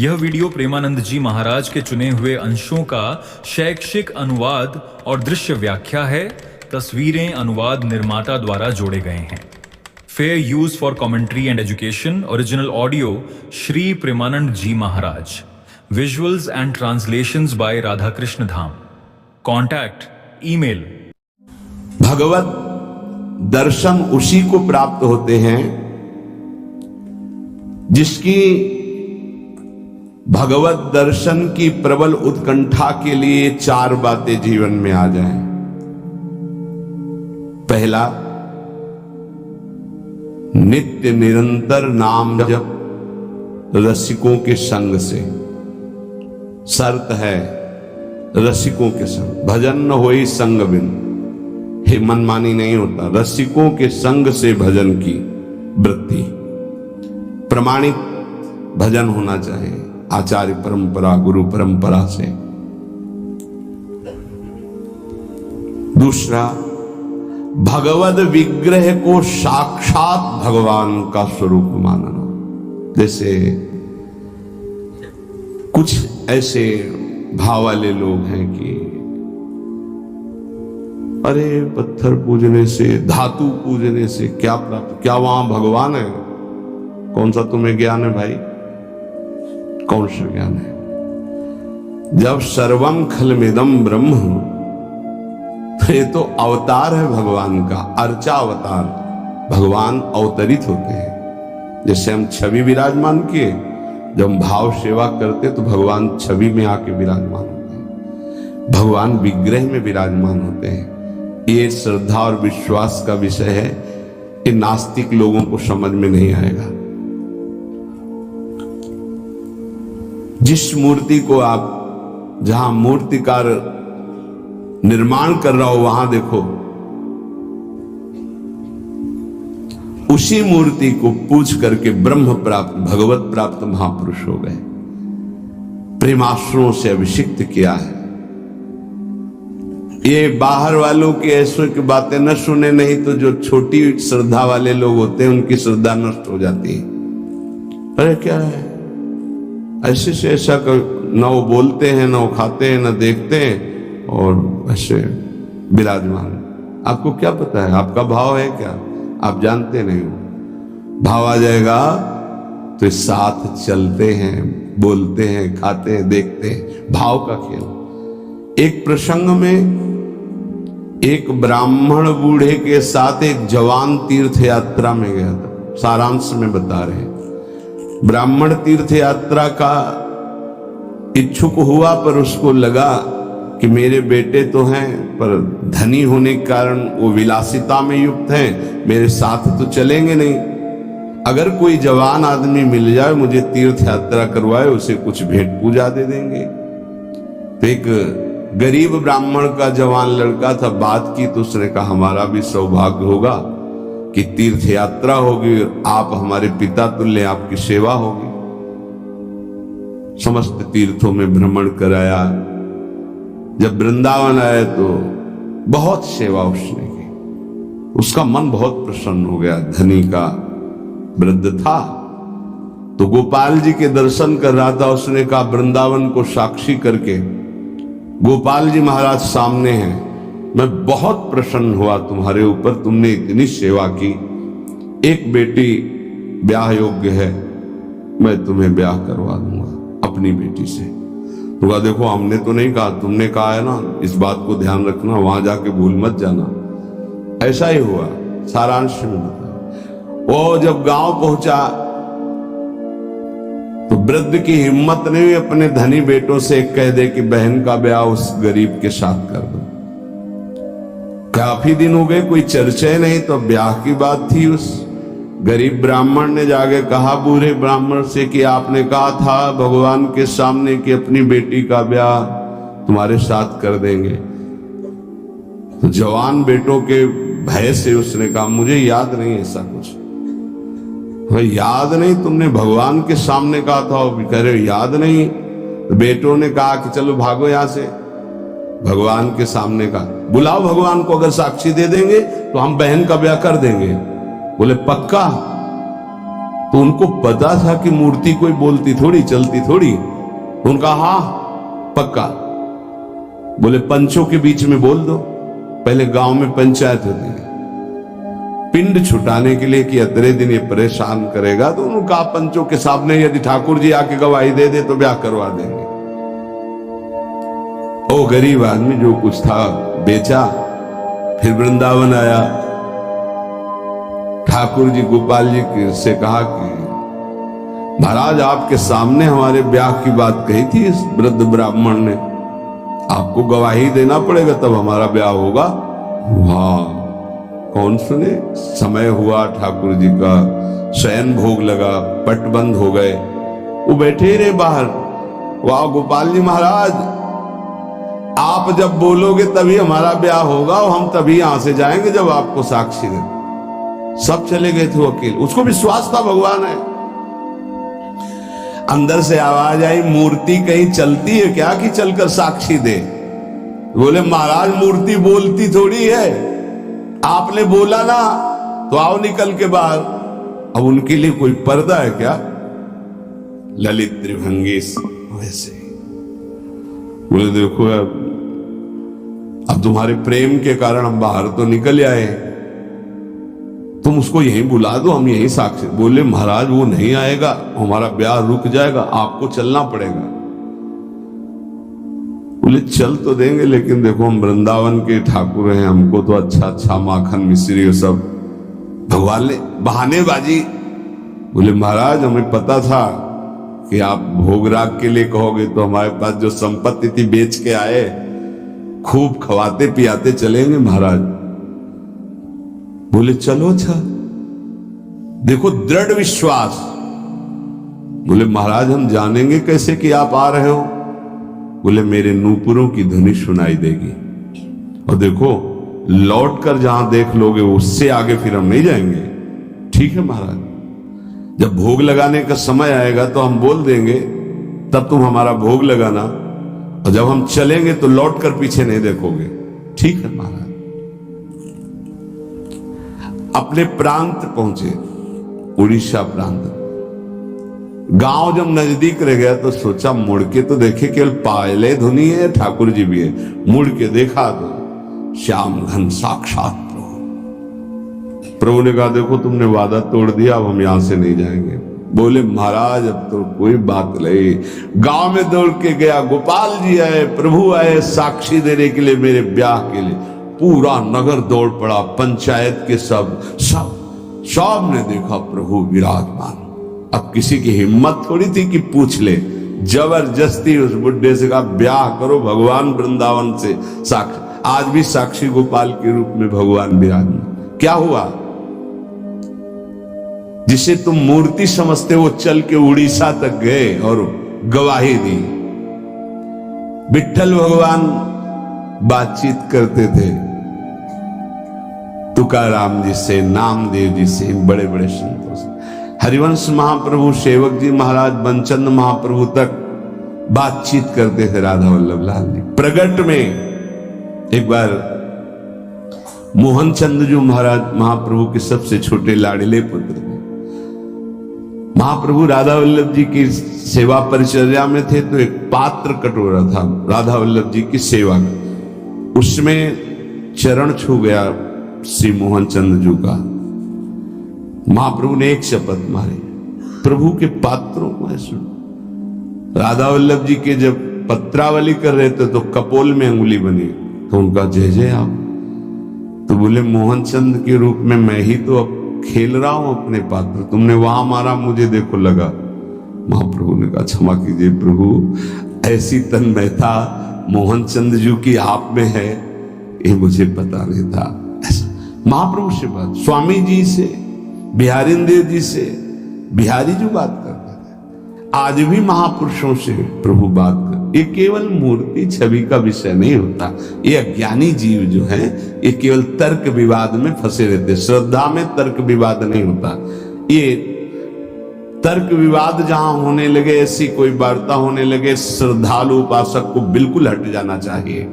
यह वीडियो प्रेमानंद जी महाराज के चुने हुए अंशों का शैक्षिक अनुवाद और दृश्य व्याख्या है। तस्वीरें अनुवाद निर्माता द्वारा जोड़े गए हैं। Fair use for commentary and education. Original audio Shri Premanand ji Maharaj. Visuals and translations by Radhakrishna Dham. Contact email. भगवत दर्शन उसी को प्राप्त होते हैं जिसकी भगवत दर्शन की प्रबल उत्कंठा के लिए चार बातें जीवन में आ जाएं। पहला, नित्य निरंतर नाम जप रसिकों के संग से। शर्त है रसिकों के संग, भजन न होई संग बिन। हे मनमानी नहीं होता, रसिकों के संग से भजन की वृत्ति। प्रमाणिक भजन होना चाहिए, आचार्य परंपरा, गुरु परंपरा से। दूसरा, भगवद विग्रह को साक्षात भगवान का स्वरूप मानना। जैसे कुछ ऐसे भाव वाले लोग हैं कि अरे पत्थर पूजने से, धातु पूजने से क्या प्राप्त, क्या वहां भगवान है? कौन सा तुम्हें ज्ञान है भाई? कौन सा ज्ञान है? जब सर्वम खलमिदम ब्रह्म, तो ये तो अवतार है भगवान का, अर्चा अवतार। भगवान अवतरित होते हैं। जैसे हम छवि विराजमान किए, जब हम भाव सेवा करते तो भगवान छवि में आके विराजमान होते हैं, भगवान विग्रह में विराजमान होते हैं। ये श्रद्धा और विश्वास का विषय है। ये नास्तिक लोगों को समझ में नहीं आएगा। जिस मूर्ति को आप, जहां मूर्तिकार निर्माण कर रहा हो वहां देखो, उसी मूर्ति को पूज करके ब्रह्म प्राप्त, भगवत प्राप्त महापुरुष हो गए। प्रेमाश्रुओं से अभिषिक्त किया है। ये बाहर वालों की ऐसों की बातें न सुने, नहीं तो जो छोटी श्रद्धा वाले लोग होते हैं उनकी श्रद्धा नष्ट हो जाती है। अरे क्या है, ऐसे से ऐसा न वो बोलते हैं, न वो खाते हैं, न देखते हैं, और ऐसे विराजमान। आपको क्या पता है आपका भाव है क्या? आप जानते नहीं हो। भाव आ जाएगा तो साथ चलते हैं, बोलते हैं, खाते हैं, देखते हैं। भाव का खेल। एक प्रसंग में एक ब्राह्मण बूढ़े के साथ एक जवान तीर्थ यात्रा में गया था। सारांश में बता रहे हैं। ब्राह्मण तीर्थ यात्रा का इच्छुक हुआ, पर उसको लगा कि मेरे बेटे तो हैं, पर धनी होने के कारण वो विलासिता में युक्त हैं, मेरे साथ तो चलेंगे नहीं। अगर कोई जवान आदमी मिल जाए, मुझे तीर्थ यात्रा करवाए, उसे कुछ भेंट पूजा दे देंगे। तो एक गरीब ब्राह्मण का जवान लड़का था, बात की तो उसने कहा हमारा भी सौभाग्य होगा कि तीर्थ यात्रा होगी, आप हमारे पिता तुल्य, आपकी सेवा होगी। समस्त तीर्थों में भ्रमण कराया। जब वृंदावन आए तो बहुत सेवा उसने की। उसका मन बहुत प्रसन्न हो गया। धनी का वृद्ध था तो गोपाल जी के दर्शन कर रहा था। उसने कहा वृंदावन को साक्षी करके, गोपाल जी महाराज सामने हैं, मैं बहुत प्रसन्न हुआ तुम्हारे ऊपर, तुमने इतनी सेवा की। एक बेटी ब्याह योग्य है, मैं तुम्हें ब्याह करवा दूंगा अपनी बेटी से। तो कहा देखो हमने तो नहीं कहा, तुमने कहा है ना, इस बात को ध्यान रखना, वहां जाके भूल मत जाना। ऐसा ही हुआ। सारांश में बता। वो जब गांव पहुंचा तो वृद्ध की हिम्मत नहीं हुई अपने धनी बेटों से कह दे कि बहन का ब्याह उस गरीब के साथ कर दो। काफी दिन हो गए, कोई चर्चा नहीं, तो ब्याह की बात थी। उस गरीब ब्राह्मण ने जाके कहा बूढ़े ब्राह्मण से कि आपने कहा था भगवान के सामने कि अपनी बेटी का ब्याह तुम्हारे साथ कर देंगे। तो जवान बेटों के भय से उसने कहा मुझे याद नहीं ऐसा कुछ। याद नहीं? तुमने भगवान के सामने कहा था। कह रहे याद नहीं। तो बेटों ने कहा कि चलो भागो यहां से। भगवान के सामने का बुलाओ, भगवान को, अगर साक्षी दे देंगे तो हम बहन का ब्याह कर देंगे। बोले पक्का? तो उनको पता था कि मूर्ति कोई बोलती थोड़ी, चलती थोड़ी। तो उनका हाँ पक्का। बोले पंचों के बीच में बोल दो। पहले गांव में पंचायत होती है पिंड छुटाने के लिए कि अतरे दिन ये परेशान करेगा, तो उन्होंने कहा पंचों के सामने यदि ठाकुर जी आके गवाही दे दे तो ब्याह करवा देंगे। ओ गरीब आदमी जो कुछ था बेचा, फिर वृंदावन आया। ठाकुर जी गोपाल जी से कहा कि महाराज आपके सामने हमारे ब्याह की बात कही थी इस वृद्ध ब्राह्मण ने, आपको गवाही देना पड़ेगा तब हमारा ब्याह होगा। हाँ कौन सुने। समय हुआ, ठाकुर जी का शयन भोग लगा, पट बंद हो गए, वो बैठे ही रहे बाहर। वाह गोपाल जी महाराज, आप जब बोलोगे तभी हमारा ब्याह होगा और हम तभी यहां से जाएंगे जब आपको साक्षी दे। सब चले गए थे अकेले। उसको विश्वास था भगवान है। अंदर से आवाज आई, मूर्ति कहीं चलती है क्या कि चलकर साक्षी दे। बोले महाराज मूर्ति बोलती थोड़ी है, आपने बोला ना तो आओ निकल के बाहर। अब उनके लिए कोई पर्दा है क्या? ललित त्रिभंगी वैसे। बोले देखो अब तुम्हारे प्रेम के कारण हम बाहर तो निकल आए, तुम उसको यहीं बुला दो, हम यहीं साक्षी। बोले महाराज वो नहीं आएगा, हमारा ब्याह रुक जाएगा, आपको चलना पड़ेगा। बोले चल तो देंगे लेकिन देखो हम वृंदावन के ठाकुर हैं, हमको तो अच्छा अच्छा माखन मिश्री और सब भगवान ले बहानेबाजी। बोले महाराज हमें पता था कि आप भोगराग के लिए कहोगे तो हमारे पास जो संपत्ति थी बेच के आए, खूब खवाते पियाते चलेंगे महाराज। बोले चलो अच्छा। देखो दृढ़ विश्वास। बोले महाराज हम जानेंगे कैसे कि आप आ रहे हो? बोले मेरे नूपुरों की ध्वनि सुनाई देगी, और देखो लौट कर जहां देख लोगे उससे आगे फिर हम नहीं जाएंगे। ठीक है महाराज, जब भोग लगाने का समय आएगा तो हम बोल देंगे, तब तुम हमारा भोग लगाना, और जब हम चलेंगे तो लौट कर पीछे नहीं देखोगे। ठीक है महाराज। अपने प्रांत पहुंचे, उड़ीसा प्रांत। गांव जब नजदीक रह गया तो सोचा मुड़ के तो देखे, केवल पायले धुनी है, ठाकुर जी भी है। मुड़ के देखा तो श्याम घन साक्षात प्रभु। प्रभु ने कहा देखो तुमने वादा तोड़ दिया, अब हम यहां से नहीं जाएंगे। बोले महाराज अब तो कोई बात नहीं। गांव में दौड़ के गया, गोपाल जी आए, प्रभु आए साक्षी देने के लिए मेरे ब्याह के लिए। पूरा नगर दौड़ पड़ा, पंचायत के सब ने देखा प्रभु विराजमान। अब किसी की हिम्मत थोड़ी थी कि पूछ ले, जबरदस्ती उस बुड्ढे से कहा ब्याह करो भगवान वृंदावन से साक्षी। आज भी साक्षी गोपाल के रूप में भगवान विराजमान। क्या हुआ? जिसे तुम मूर्ति समझते वो चल के उड़ीसा तक गए और गवाही दी। विठ्ठल भगवान बातचीत करते थे तुकाराम जी से, नामदेव जी से, बड़े बड़े संतों से। हरिवंश महाप्रभु, सेवक जी महाराज, बंचंद महाप्रभु तक बातचीत करते थे राधा वल्लभ लाल जी। प्रगट में एक बार मोहन चंद जो महाराज महाप्रभु के सबसे छोटे लाडले पुत्र थे, महाप्रभु राधा वल्लभ जी की सेवा परिचर्या में थे, तो एक पात्र कटोरा था राधा वल्लभ जी की सेवा का, उसमें चरण छू गया श्री मोहन चंद जी का। महाप्रभु ने एक शपथ मारी, प्रभु के पात्रों को सुन। राधा वल्लभ जी के जब पत्रावली कर रहे थे तो कपोल में अंगुली बनी, तो उनका जय जय आप। तो बोले मोहन चंद के रूप में मैं ही तो अब खेल रहा हूं अपने पात्र, तुमने वहां मारा मुझे देखो लगा। महाप्रभु ने कहा क्षमा कीजिए प्रभु, ऐसी तन्मयता मोहन चंद जी की आप में है ये मुझे पता नहीं था। महाप्रभु से बात, स्वामी जी से, बिहारिंदेव जी से, बिहारी जो बात करते थे, आज भी महापुरुषों से प्रभु बात कर। ये केवल मूर्ति छवि का विषय नहीं होता। ये अज्ञानी जीव जो हैं ये केवल तर्क विवाद में फंसे रहते। श्रद्धा में तर्क विवाद नहीं होता। ये तर्क विवाद जहां होने लगे, ऐसी कोई वार्ता होने लगे, श्रद्धालु उपासक को बिल्कुल हट जाना चाहिए।